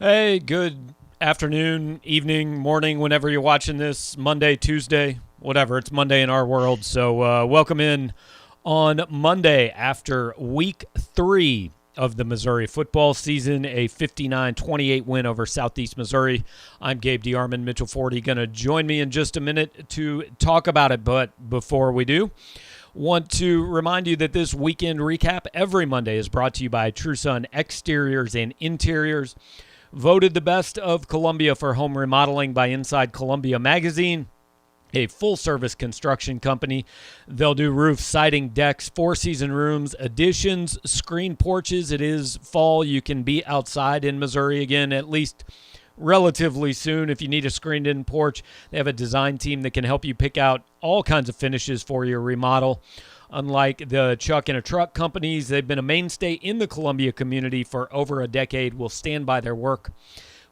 Hey, good afternoon, evening, morning, whenever you're watching this, Monday, Tuesday, whatever. It's Monday in our world. So, welcome in on Monday after week 3 of the Missouri football season, a 59-28 win over Southeast Missouri. I'm Gabe DeArmond. Mitchell Forde going to join me in just a minute to talk about it. But before we do, want to remind you that this weekend recap every Monday is brought to you by TrueSon Exteriors and Interiors. Voted the best of Columbia for home remodeling by Inside Columbia Magazine, a full-service construction company. They'll do roofs, siding, decks, four-season rooms, additions, screen porches. It is fall. You can be outside in Missouri again, at least relatively soon. If you need a screened-in porch, they have a design team that can help you pick out all kinds of finishes for your remodel. Unlike the Chuck and a Truck companies, they've been a mainstay in the Columbia community for over a decade. Will stand by their work.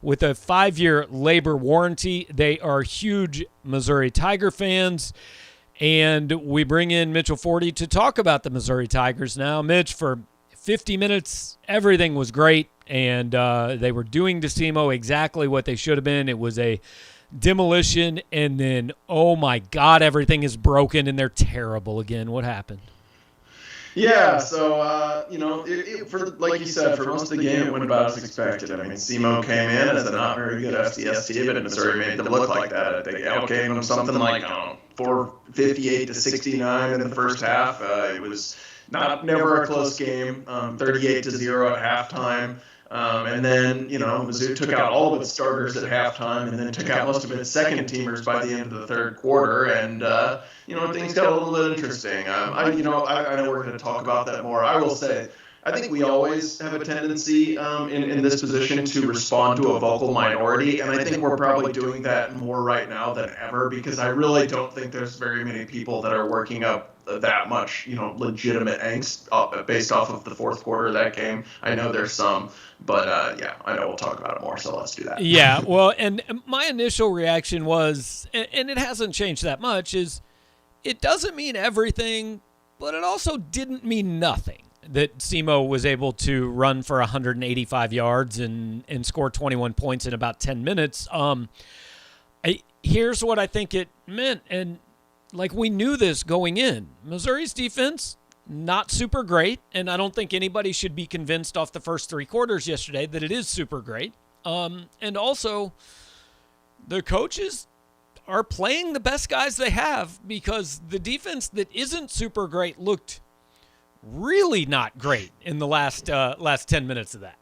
With a 5-year labor warranty, they are huge Missouri Tiger fans. And we bring in Mitchell Forde to talk about the Missouri Tigers now. Mitch, for 50 minutes, everything was great. And they were doing to SEMO exactly what they should have been. It was a demolition, and then, oh my God, everything is broken, and they're terrible again. What happened? Yeah, so, for like you said, for most of the game, it went about as expected. I mean, SEMO came in as a not very good FCS team, but Missouri made them look like that. They outgained them something like, 458 to 69 in the first half. It was never a close game, 38 to 0 at halftime. And then, Mizzou took out all of its starters at halftime and then took out most of its second teamers by the end of the third quarter. And, things got a little bit interesting. I know we're going to talk about that more. I will say, I think we always have a tendency in this position to respond to a vocal minority. And I think we're probably doing that more right now than ever, because I really don't think there's very many people that are working up that much, legitimate angst based off of the fourth quarter of that game. I know there's some, but I know we'll talk about it more, so let's do that. Yeah, well, and my initial reaction was, and it hasn't changed that much, is it doesn't mean everything, but it also didn't mean nothing that SEMO was able to run for 185 yards and score 21 points in about 10 minutes. Here's what I think it meant, and we knew this going in. Missouri's defense, not super great, and I don't think anybody should be convinced off the first 3 quarters yesterday that it is super great. And also, the coaches are playing the best guys they have, because the defense that isn't super great looked really not great in the last 10 minutes of that.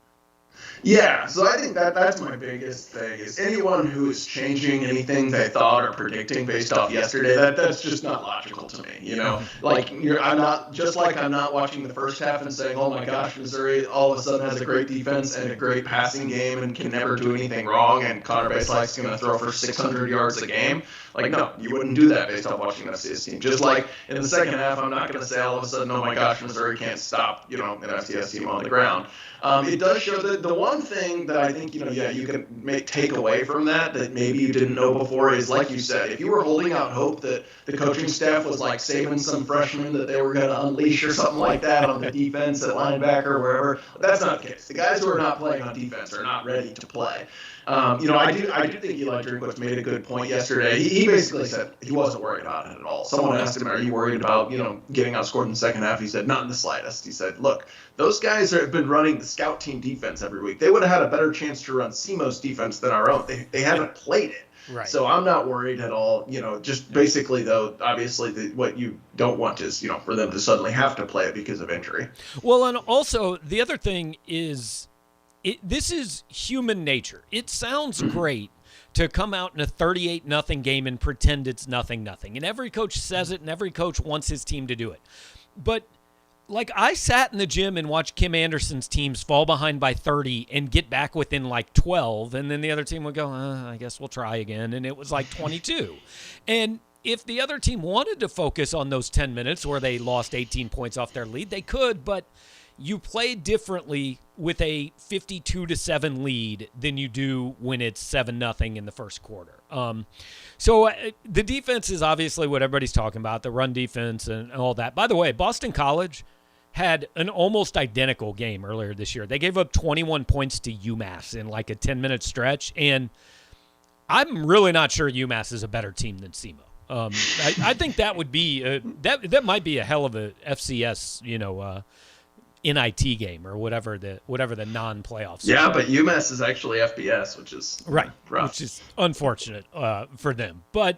Yeah, so I think that's my biggest thing, is anyone who is changing anything they thought or predicting based off yesterday, that's just not logical to me. I'm not watching the first half and saying, oh my gosh, Missouri all of a sudden has a great defense and a great passing game and can never do anything wrong, and Connor Baselak's going to throw for 600 yards a game. No, you wouldn't do that based off watching an FCS team. Just like in the second half, I'm not going to say all of a sudden, oh my gosh, Missouri can't stop, an FCS team on the ground. It does show that the one thing that I think, you can take away from that maybe you didn't know before is, like you said, if you were holding out hope that the coaching staff was saving some freshmen that they were going to unleash or something like that on the defense at linebacker or wherever, that's not the case. The guys who are not playing on defense are not ready to play. I do think Eli Drinkwood made a good point yesterday. He basically said he wasn't worried about it at all. Someone asked him, are you worried about, getting outscored in the second half? He said, not in the slightest. He said, look, those guys have been running the scout team defense every week. They would have had a better chance to run SEMO's defense than our own. They haven't played it. Right. So I'm not worried at all. Just basically, though, obviously what you don't want is, for them to suddenly have to play it because of injury. Well, and also the other thing is, this is human nature. It sounds great to come out in a 38-0 game and pretend it's nothing. And every coach says it, and every coach wants his team to do it. But, I sat in the gym and watched Kim Anderson's teams fall behind by 30 and get back within 12, and then the other team would go, I guess we'll try again, and it was 22. And if the other team wanted to focus on those 10 minutes where they lost 18 points off their lead, they could, but you play differently with a 52-7 lead than you do when it's 7-0 in the first quarter. So the defense is obviously what everybody's talking about, the run defense and all that. By the way, Boston College had an almost identical game earlier this year. They gave up 21 points to UMass in like a 10-minute stretch, and I'm really not sure UMass is a better team than SEMO. I think that would be that might be a hell of a FCS, NIT game or whatever the non-playoffs. Yeah, but UMass is actually FBS, which is right, rough. Which is unfortunate for them. But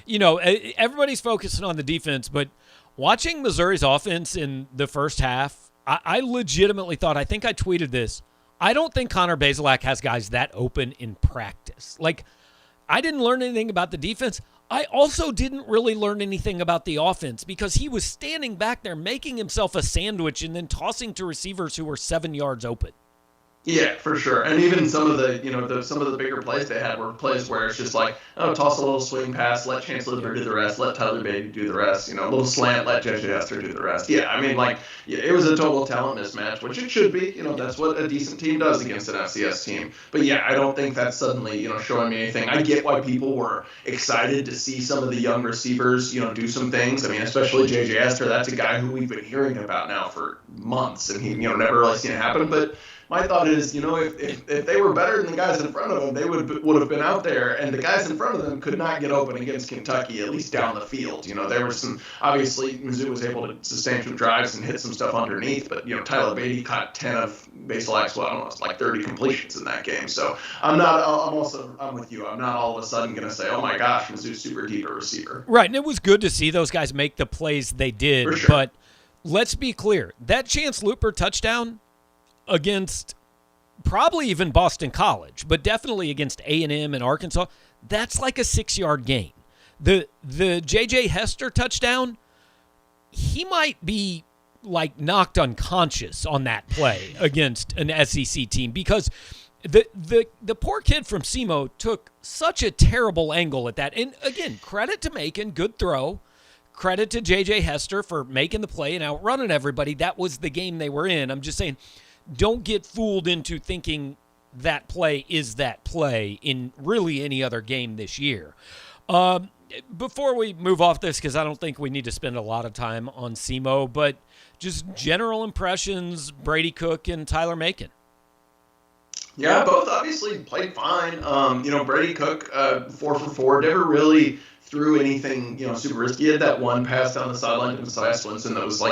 everybody's focusing on the defense, but watching Missouri's offense in the first half, I legitimately thought, I think I tweeted this, I don't think Connor Bazelak has guys that open in practice. Like, I didn't learn anything about the defense. I also didn't really learn anything about the offense because he was standing back there making himself a sandwich and then tossing to receivers who were 7 yards open. Yeah, for sure. And even some of the some of the bigger plays they had were plays where it's just like, toss a little swing pass, let Chancellor do the rest, let Tyler Beatty do the rest, a little slant, let J.J. Esther do the rest. Yeah, I mean, it was a total talent mismatch, which it should be. That's what a decent team does against an FCS team. But yeah, I don't think that's suddenly, showing me anything. I get why people were excited to see some of the young receivers, do some things. I mean, especially J.J. Esther, that's a guy who we've been hearing about now for months, and he, never really seen it happen. But my thought is, if they were better than the guys in front of them, they would have been out there, and the guys in front of them could not get open against Kentucky, at least down the field. There was some, obviously, Mizzou was able to sustain some drives and hit some stuff underneath, but, Tyler Beatty caught 10 of Bazelak's, I don't know, it's like 30 completions in that game. So I'm with you. I'm not all of a sudden going to say, oh my gosh, Mizzou's super deep at receiver. Right, and it was good to see those guys make the plays they did, sure. But let's be clear, that Chance Looper touchdown against probably even Boston College, but definitely against A&M and Arkansas, that's like a 6-yard gain. The J.J. Hester touchdown, he might be like knocked unconscious on that play against an SEC team because the poor kid from SEMO took such a terrible angle at that. And again, credit to Macon, good throw. Credit to J.J. Hester for making the play and outrunning everybody. That was the game they were in. I'm just saying, don't get fooled into thinking that play is that play in really any other game this year. Before we move off this, because I don't think we need to spend a lot of time on SEMO, but just general impressions, Brady Cook and Tyler Macon. Yeah, both obviously played fine. Brady Cook, 4 for 4, never really threw anything, super risky. He had that one pass down the sideline to Messiah Swinson that was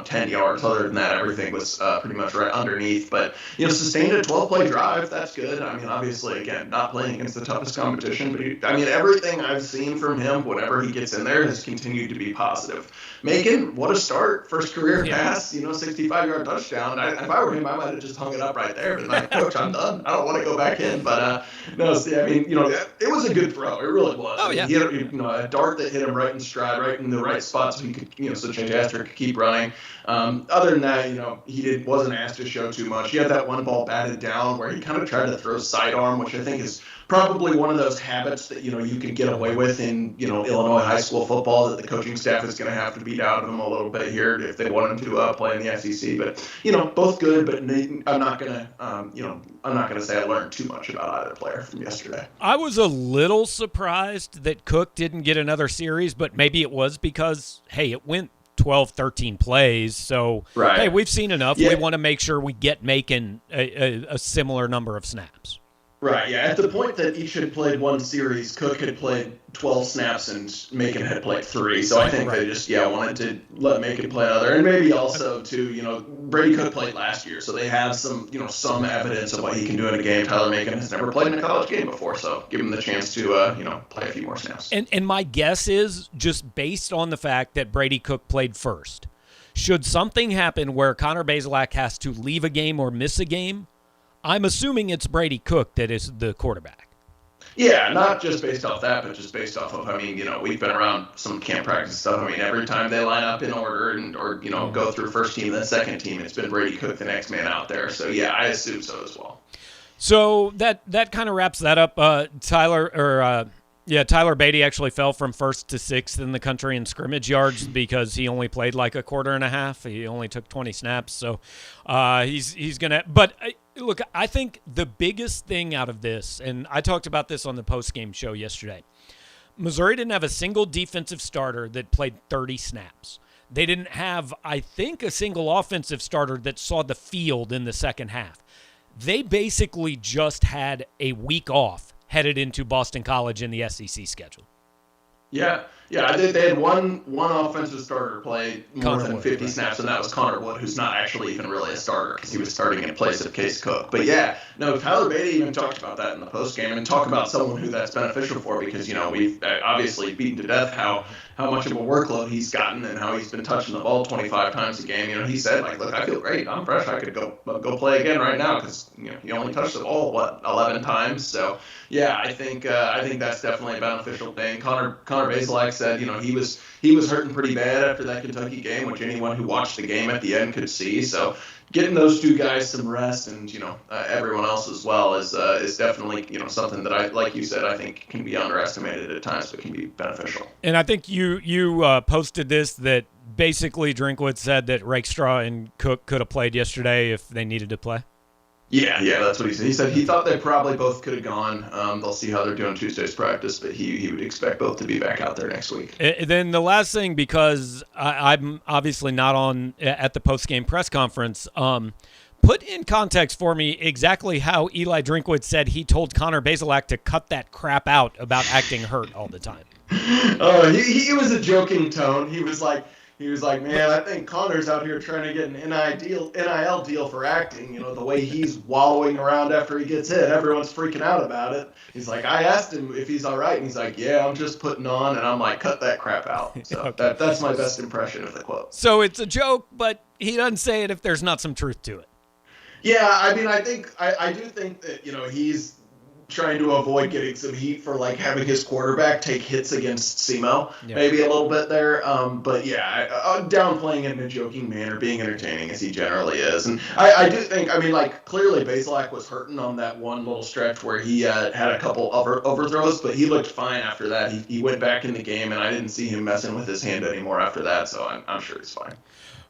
10 yards. Other than that, everything was pretty much right underneath. But, sustained a 12-play drive. That's good. I mean, obviously, again, not playing against the toughest competition. But, everything I've seen from him, whenever he gets in there, has continued to be positive. Macon, what a start. First career pass, 65-yard touchdown. If I were him, I might have just hung it up right there. But, Coach, I'm done. I don't want to go back in. But, it was a good throw. It really was. Oh, yeah. He had, a dart that hit him right in stride, right in the right spot, so he could, so J.J. Esther could keep running. Other than that, he wasn't asked to show too much. He had that one ball batted down where he kind of tried to throw sidearm, which I think is probably one of those habits that, you can get away with in, Illinois high school football that the coaching staff is going to have to beat out of them a little bit here if they want him to play in the SEC. But, both good, but I'm not going to say I learned too much about either player from yesterday. I was a little surprised that Cook didn't get another series, but maybe it was because, hey, it went 12, 13 plays. So, right. Hey, we've seen enough. Yeah. We want to make sure we get Macon a similar number of snaps. Right, yeah. At the point that each had played one series, Cook had played 12 snaps and Macon had played 3. So I think they just, wanted to let Macon play another. And maybe also, too, Brady Cook played last year, so they have some, some evidence of what he can do in a game. Tyler Macon has never played in a college game before, so give him the chance to, play a few more snaps. And my guess is, just based on the fact that Brady Cook played first, should something happen where Connor Bazelak has to leave a game or miss a game, I'm assuming it's Brady Cook that is the quarterback. Yeah, not just based off that, but just based off of, we've been around some camp practice stuff. Every time they line up in order or go through first team, then second team, it's been Brady Cook, the next man out there. So, yeah, I assume so as well. So that kind of wraps that up. Tyler Beatty actually fell from 1st to 6th in the country in scrimmage yards because he only played like a quarter and a half. He only took 20 snaps. So he's going to – but look, I think the biggest thing out of this, and I talked about this on the post-game show yesterday, Missouri didn't have a single defensive starter that played 30 snaps. They didn't have, I think, a single offensive starter that saw the field in the second half. They basically just had a week off headed into Boston College in the SEC schedule. Yeah, I think they had one offensive starter play more than 50 snaps, and that was Connor Wood, who's not actually even really a starter because he was starting in place of Case Cook. But yeah, no, Tyler Beatty even talked about that in the postgame and talk about someone who that's beneficial for because, we've obviously beaten to death how much of a workload he's gotten and how he's been touching the ball 25 times a game. He said, look, I feel great. I'm fresh. I could go play again right now because, he only touched the ball, 11 times. So, yeah, I think that's definitely a beneficial thing. Connor Bazelak said, he was hurting pretty bad after that Kentucky game, which anyone who watched the game at the end could see. So getting those two guys some rest and, everyone else as well is definitely, something that like you said, I think can be underestimated at times, but can be beneficial. And I think you posted this that basically Drinkwood said that Rakestraw and Cook could have played yesterday if they needed to play. Yeah, that's what he said. He said he thought they probably both could have gone. They'll see how they're doing Tuesday's practice, but he would expect both to be back out there next week. And then the last thing, because I'm obviously not on at the post-game press conference, put in context for me exactly how Eli Drinkwood said he told Connor Bazelak to cut that crap out about acting hurt all the time. He was a joking tone. He was like, man, I think Connor's out here trying to get an NIL deal for acting. The way he's wallowing around after he gets hit, everyone's freaking out about it. He's like, I asked him if he's all right, and he's like, yeah, I'm just putting on, and I'm like, cut that crap out. So okay. That's my best impression of the quote. So it's a joke, but he doesn't say it if there's not some truth to it. Yeah, I mean, I do think that he's trying to avoid getting some heat for having his quarterback take hits against SEMO, maybe a little bit there. But yeah, downplaying it in a joking manner, being entertaining as he generally is. And I do think, clearly Bazelak was hurting on that one little stretch where he had a couple overthrows, but he looked fine after that. He went back in the game, and I didn't see him messing with his hand anymore after that, so I'm sure he's fine.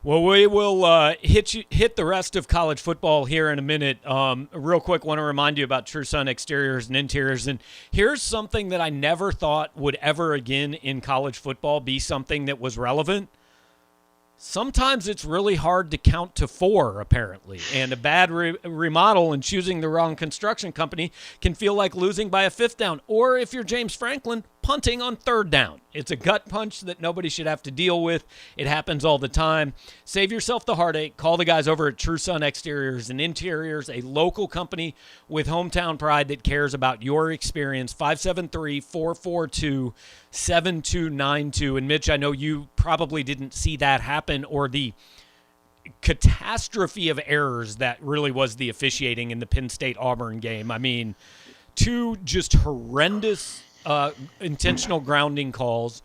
Well, we will hit the rest of college football here in a minute. Real quick, want to remind you about TrueSon exteriors and interiors. And here's something that I never thought would ever again in college football be something that was relevant. Sometimes it's really hard to count to 4, apparently, and a bad remodel and choosing the wrong construction company can feel like losing by a 5th down, or if you're James Franklin, punting on 3rd down. It's a gut punch that nobody should have to deal with. It happens all the time. Save yourself the heartache. Call the guys over at TrueSon Exteriors and Interiors, a local company with hometown pride that cares about your experience. 573-442-7292. And Mitch, I know you probably didn't see that happen, or the catastrophe of errors that really was the officiating in the Penn State-Auburn game. I mean, 2 just horrendous intentional grounding calls,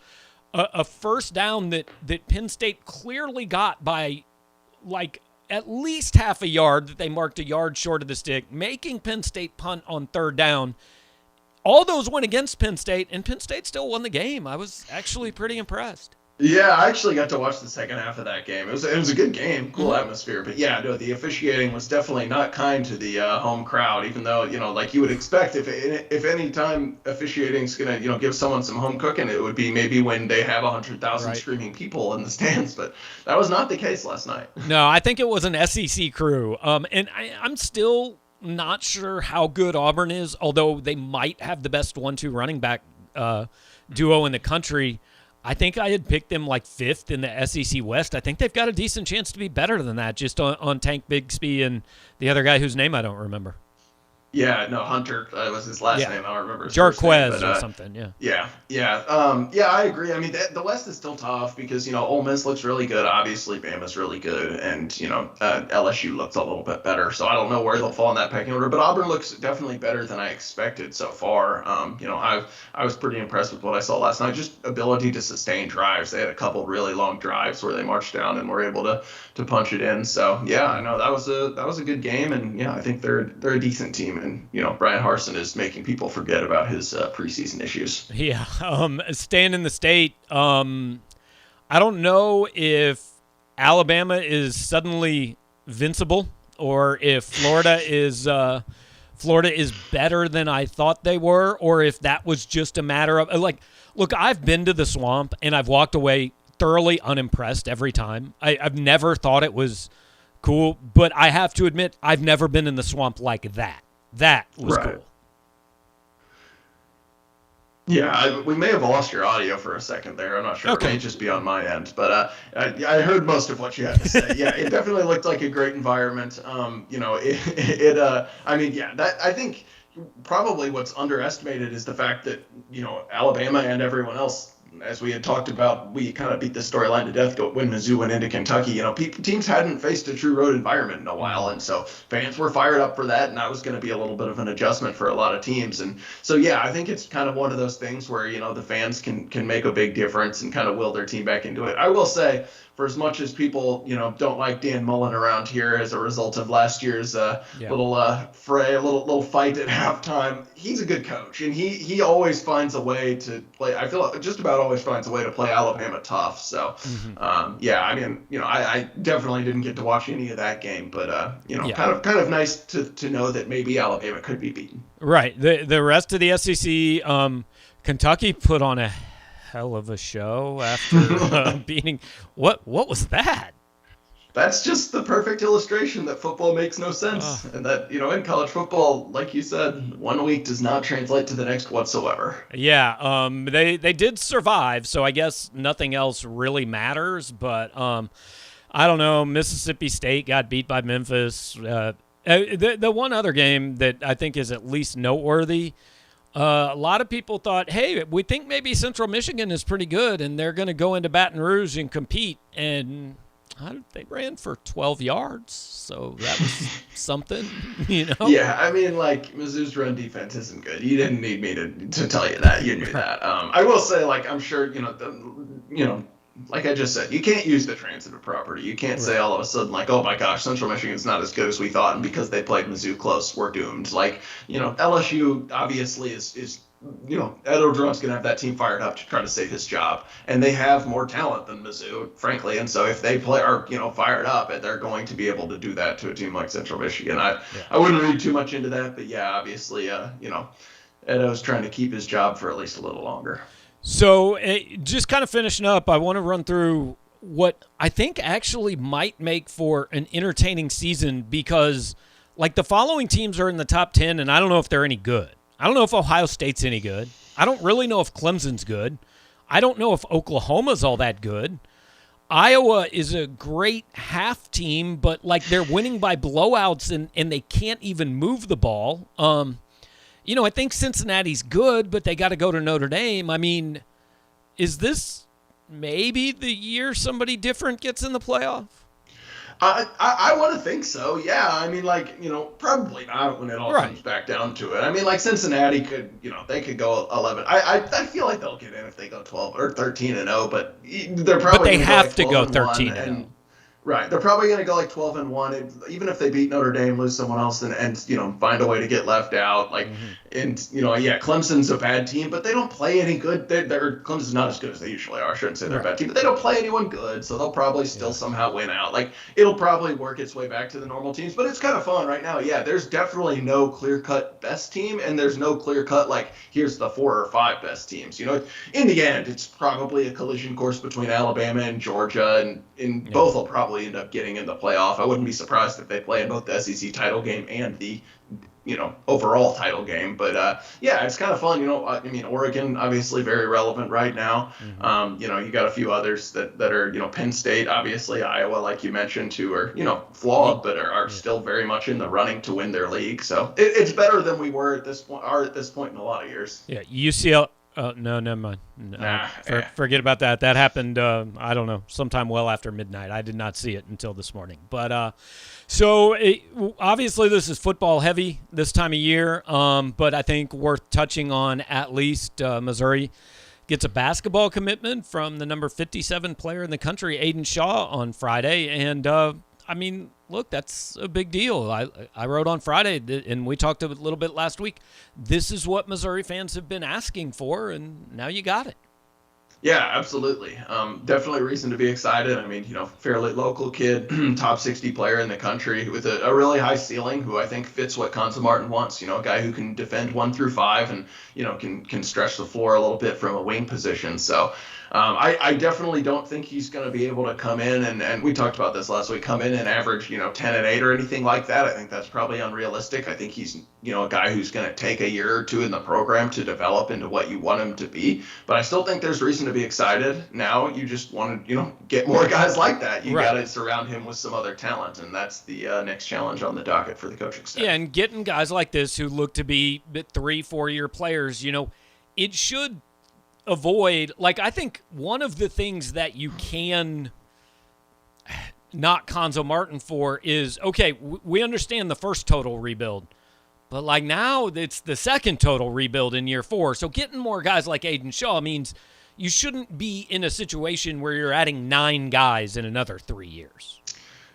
a 1st down that Penn State clearly got by at least half a yard, that they marked a yard short of the stick, making Penn State punt on 3rd down. All those went against Penn State, and Penn State still won the game. I was actually pretty impressed. Yeah, I actually got to watch the second half of that game. It was a good game, cool atmosphere. But yeah, no, the officiating was definitely not kind to the home crowd. Even though like you would expect, if any time officiating's gonna give someone some home cooking, it would be maybe when they have 100,000 screaming people in the stands. But that was not the case last night. No, I think it was an SEC crew. And I'm still not sure how good Auburn is, although they might have the best 1-2 running back duo in the country. I think I had picked them 5th in the SEC West. I think they've got a decent chance to be better than that, just on Tank Bigsby and the other guy whose name I don't remember. Yeah, no, Hunter was his last name. I don't remember his Jarquez or something, Yeah, I agree. I mean, the West is still tough because, Ole Miss looks really good. Obviously, Bama's really good. And, LSU looks a little bit better. So I don't know where they'll fall in that pecking order. But Auburn looks definitely better than I expected so far. I was pretty impressed with what I saw last night. Just ability to sustain drives. They had a couple really long drives where they marched down and were able to punch it in. So, yeah, I know that was a good game. And, yeah, I think they're a decent team. And, Brian Harsin is making people forget about his preseason issues. Yeah. Staying in the state, I don't know if Alabama is suddenly invincible or if Florida is better than I thought they were, or if that was just a matter of look, I've been to the Swamp and I've walked away thoroughly unimpressed every time. I've never thought it was cool, but I have to admit, I've never been in the swamp like that. That was cool. Yeah, we may have lost your audio for a second there. I'm not sure. Okay. It may just be on my end, but I heard most of what you had to say. Yeah, it definitely looked like a great environment. I mean, yeah, that I think probably what's underestimated is the fact that, Alabama and everyone else, as we had talked about, we kind of beat the storyline to death when Mizzou went into Kentucky. Teams hadn't faced a true road environment in a while, and so fans were fired up for that, and that was going to be a little bit of an adjustment for a lot of teams. And so, yeah, I think it's kind of one of those things where, the fans can make a big difference and kind of will their team back into it. I will say, for as much as people, don't like Dan Mullen around here as a result of last year's little fray, a little fight at halftime, he's a good coach, and he always finds a way to play. I feel like just about always finds a way to play Alabama tough. So, I definitely didn't get to watch any of that game, but kind of nice to know that maybe Alabama could be beaten. Right. The rest of the SEC, Kentucky put on a hell of a show after beating. What was that? That's just the perfect illustration that football makes no sense, and that in college football, like you said, 1 week does not translate to the next whatsoever. Yeah, they did survive, so I guess nothing else really matters. But I don't know. Mississippi State got beat by Memphis. The one other game that I think is at least noteworthy. A lot of people thought, hey, we think maybe Central Michigan is pretty good, and they're going to go into Baton Rouge and compete. And they ran for 12 yards, so that was something, Yeah, I mean, Mizzou's run defense isn't good. You didn't need me to tell you that. You knew that. I will say, I'm sure, like I just said, you can't use the transitive property. You can't say all of a sudden, oh my gosh, Central Michigan's not as good as we thought, and because they played Mizzou close, we're doomed. LSU obviously is Ed O'Dron's going to have that team fired up to try to save his job, and they have more talent than Mizzou, frankly, and so if they are fired up, they're going to be able to do that to a team like Central Michigan. I wouldn't read too much into that, but yeah, obviously, Ed O's trying to keep his job for at least a little longer. So just kind of finishing up, I want to run through what I think actually might make for an entertaining season because, the following teams are in the top 10, and I don't know if they're any good. I don't know if Ohio State's any good. I don't really know if Clemson's good. I don't know if Oklahoma's all that good. Iowa is a great half team, but, they're winning by blowouts, and they can't even move the ball. I think Cincinnati's good, but they got to go to Notre Dame. I mean, is this maybe the year somebody different gets in the playoff? I want to think so. Yeah. I mean, probably not when it all comes back down to it. I mean, Cincinnati could, they could go 11. I feel like they'll get in if they go 12 or 13-0, but they're probably. But they have to go 13-0. Right. They're probably going to go 12-1, even if they beat Notre Dame, lose someone else, and find a way to get left out. And Clemson's a bad team, but they don't play any good. Clemson's not as good as they usually are. I shouldn't say they're a bad team, but they don't play anyone good, so they'll probably still somehow win out. It'll probably work its way back to the normal teams, but it's kind of fun right now. Yeah, there's definitely no clear-cut best team, and there's no clear-cut, here's the 4 or 5 best teams. In the end, it's probably a collision course between Alabama and Georgia, and both will probably end up getting in the playoff. I wouldn't be surprised if they play in both the SEC title game and the overall title game. But it's kind of fun. Oregon obviously very relevant right now. You got a few others that are Penn State, obviously Iowa, like you mentioned, who are flawed but are still very much in the running to win their league. So it's better than we were at this point in a lot of years. Yeah, UCLA. No, never mind. Forget about that. That happened, I don't know, sometime well after midnight. I did not see it until this morning. But obviously this is football heavy this time of year, but I think worth touching on at least Missouri gets a basketball commitment from the number 57 player in the country, Aiden Shaw, on Friday. And, look, that's a big deal. I wrote on Friday, and we talked a little bit last week. This is what Missouri fans have been asking for, and now you got it. Yeah, absolutely. Definitely reason to be excited. I mean, fairly local kid, top 60 player in the country with a really high ceiling who I think fits what Conzo Martin wants. A guy who can defend 1 through 5 and, can stretch the floor a little bit from a wing position. So I definitely don't think he's going to be able to come in and we talked about this last week, come in and average, 10 and 8 or anything like that. I think that's probably unrealistic. I think he's, a guy who's going to take a year or two in the program to develop into what you want him to be. But I still think there's reason to be excited. Now you just want to, get more guys like that. You got to surround him with some other talent. And that's the next challenge on the docket for the coaching staff. Yeah, and getting guys like this who look to be 3-4 year players, it should avoid, I think one of the things that you can knock Conzo Martin for is, okay, we understand the first total rebuild, but now it's the second total rebuild in year 4. So getting more guys like Aiden Shaw means you shouldn't be in a situation where you're adding 9 guys in another 3 years.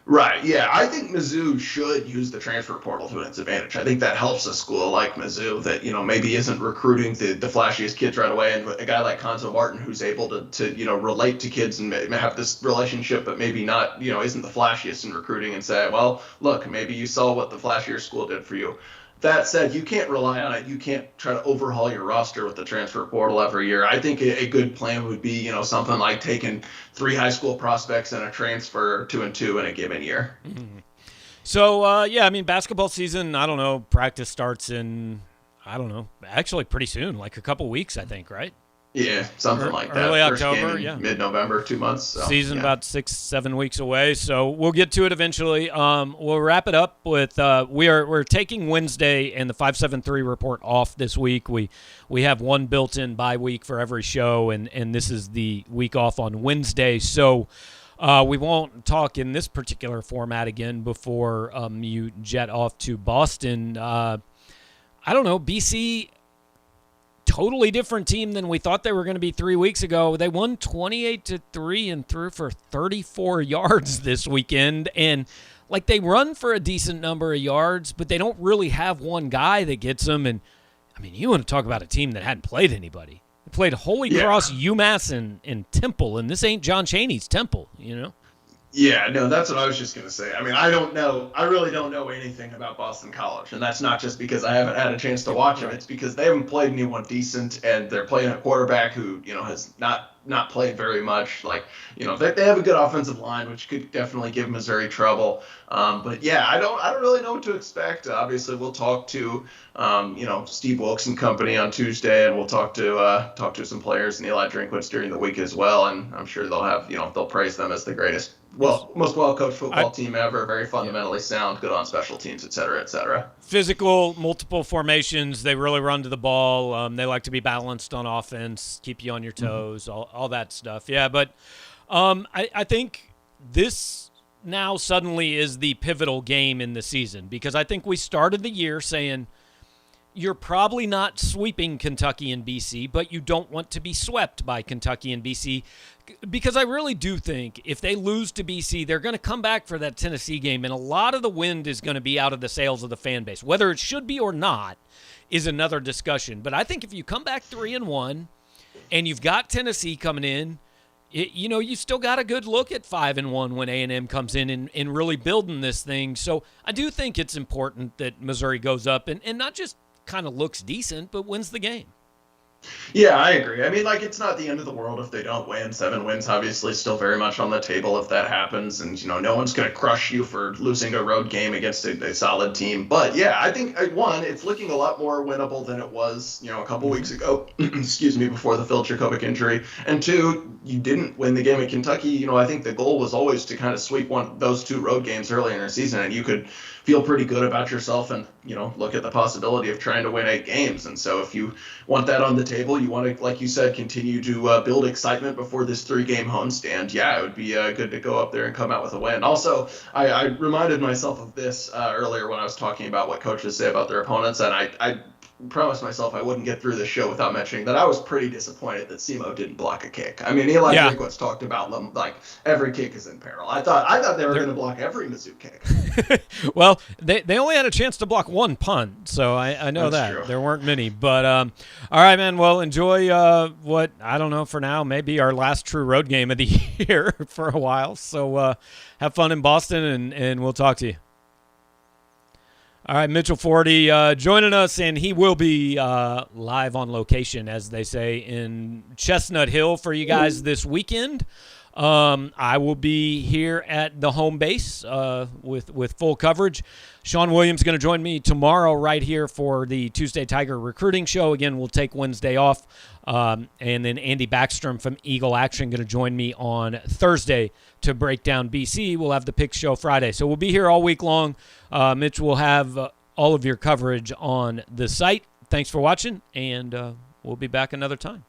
Right, yeah. I think Mizzou should use the transfer portal to its advantage. I think that helps a school like Mizzou that, maybe isn't recruiting the flashiest kids right away, and a guy like Conzo Martin who's able to relate to kids and have this relationship, but maybe not, isn't the flashiest in recruiting and say, well, look, maybe you saw what the flashier school did for you. That said, you can't rely on it. You can't try to overhaul your roster with the transfer portal every year. I think a good plan would be, something like taking 3 high school prospects and a transfer 2 and 2 in a given year. Mm-hmm. So, basketball season, I don't know, practice starts in, actually pretty soon, a couple weeks, I think, right? Yeah, something like that. Early October, mid-November, 2 months. So, season about 6-7 weeks away, so we'll get to it eventually. We'll wrap it up with we're taking Wednesday and the 573 report off this week. We have one built-in bye week for every show, and this is the week off on Wednesday. So we won't talk in this particular format again before you jet off to Boston. BC. Totally different team than we thought they were going to be 3 weeks ago. They won 28-3 and threw for 34 yards this weekend. And they run for a decent number of yards, but they don't really have one guy that gets them. And you want to talk about a team that hadn't played anybody. They played Holy Cross, UMass, and Temple, and this ain't John Chaney's Temple, Yeah, no, that's what I was just going to say. I don't know. I really don't know anything about Boston College, and that's not just because I haven't had a chance to watch them. It's because they haven't played anyone decent, and they're playing a quarterback who, has not played very much. They have a good offensive line, which could definitely give Missouri trouble. But yeah, I don't really know what to expect. Obviously, we'll talk to Steve Wilkes and company on Tuesday, and we'll talk to some players and Eli Drinkwood during the week as well. And I'm sure they'll have they'll praise them as the greatest, most well-coached football team ever, very fundamentally sound, good on special teams, et cetera, et cetera. Physical, multiple formations. They really run to the ball. They like to be balanced on offense, keep you on your toes, all that stuff. Yeah, but I think this now suddenly is the pivotal game in the season, because I think we started the year saying you're probably not sweeping Kentucky and BC, but you don't want to be swept by Kentucky and BC, because I really do think if they lose to BC, they're going to come back for that Tennessee game, and a lot of the wind is going to be out of the sails of the fan base. Whether it should be or not is another discussion. But I think if you come back 3-1 and you've got Tennessee coming in, you still got a good look at 5-1 when A&M comes in and really building this thing. So I do think it's important that Missouri goes up and not just kind of looks decent, but wins the game. Yeah, I agree. It's not the end of the world if they don't win. 7 wins, obviously, still very much on the table if that happens. And, no one's going to crush you for losing a road game against a solid team. But, yeah, I think, one, it's looking a lot more winnable than it was, a couple weeks ago, before the Phil Jurkovec injury. And, 2, you didn't win the game at Kentucky. I think the goal was always to kind of sweep those 2 road games early in the season, and you could feel pretty good about yourself and, look at the possibility of trying to win 8 games. And so if you want that on the table, you want to, like you said, continue to build excitement before this 3-game homestand, yeah, it would be good to go up there and come out with a win. Also, I reminded myself of this earlier when I was talking about what coaches say about their opponents, and I promised myself I wouldn't get through the show without mentioning that I was pretty disappointed that SEMO didn't block a kick. Eli Drinkwood's talked about them, every kick is in peril. I thought they were going to block every Mizzou kick. Well, they only had a chance to block one punt, so I know that's that. True. There weren't many. But all right, man. Well, enjoy what, I don't know, for now, maybe our last true road game of the year for a while. So have fun in Boston, and we'll talk to you. All right, Mitchell Forde joining us, and he will be live on location, as they say, in Chestnut Hill for you guys this weekend. I will be here at the home base with full coverage. Sean Williams is going to join me tomorrow right here for the Tuesday Tiger Recruiting Show. Again, we'll take Wednesday off. And then Andy Backstrom from Eagle Action going to join me on Thursday to break down BC. We'll have the Pick Show Friday. So we'll be here all week long. Mitch will have all of your coverage on the site. Thanks for watching, and we'll be back another time.